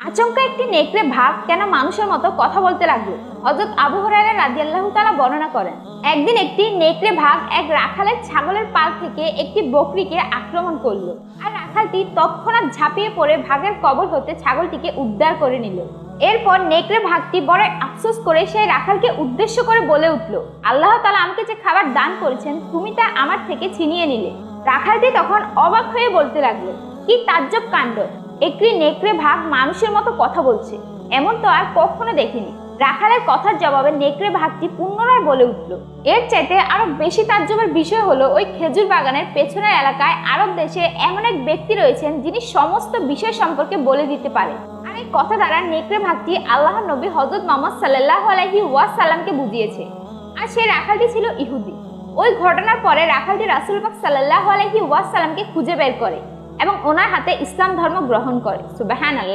আচমকা একটি নেকড়ে ভাগ কেন মানুষের মতো কথা বলতে লাগলো? হযরত আবু হুরায়রা রাদিয়াল্লাহু তাআলা বর্ণনা করেন, একদিন একটি নেকড়ে ভাগ এক রাখালের ছাগলের পাল থেকে একটি বকরিকে আক্রমণ করলো, আর রাখালটি তৎক্ষণাৎ ঝাঁপিয়ে পড়ে ভাগের কবল হতে ছাগলটিকে উদ্ধার করে নিল। এরপর নেকড়ে ভাগটি বড় আফসোস করে সেই রাখালকে উদ্দেশ্য করে বলে উঠল, আল্লাহ তাআলা আমাকে যে খাবার দান করেছেন তুমি তা আমার থেকে ছিনিয়ে নিলে। রাখালটি তখন অবাক হয়ে বলতে লাগলো, কি তাজ্জব কাণ্ড, একটি নেকড়ে ভাগ মানুষের মতো কথা বলছে, এমন তো আর কখনো দেখিনি। রাখালের কথার জবাবে নেকড়ে ভাগটি পুনরায় বলে উঠল, এর চাইতে আরো বেশি তাজ্জবের বিষয় হলো ওই খেজুর বাগানের পেছনের এলাকায় আরব দেশে এমন এক ব্যক্তি রয়েছেন যিনি সমস্ত বিষয় সম্পর্কে বলে দিতে পারেন। আর এই কথা দ্বারা নেকড়ে ভাগটি আল্লাহর নবী হযরত মুহাম্মদ সাল্লাল্লাহু আলাইহি ওয়াসাল্লামকে বুঝিয়েছে। আর সেই রাখালটি ছিল ইহুদি। ওই ঘটনার পরে রাখালটি রাসূল পাক সাল্লাল্লাহু আলাইহি ওয়াসাল্লামকে খুঁজে বের করে এবং ওনার হাতে ইসলাম ধর্ম গ্রহণ করে। সুবহানাল্লাহ।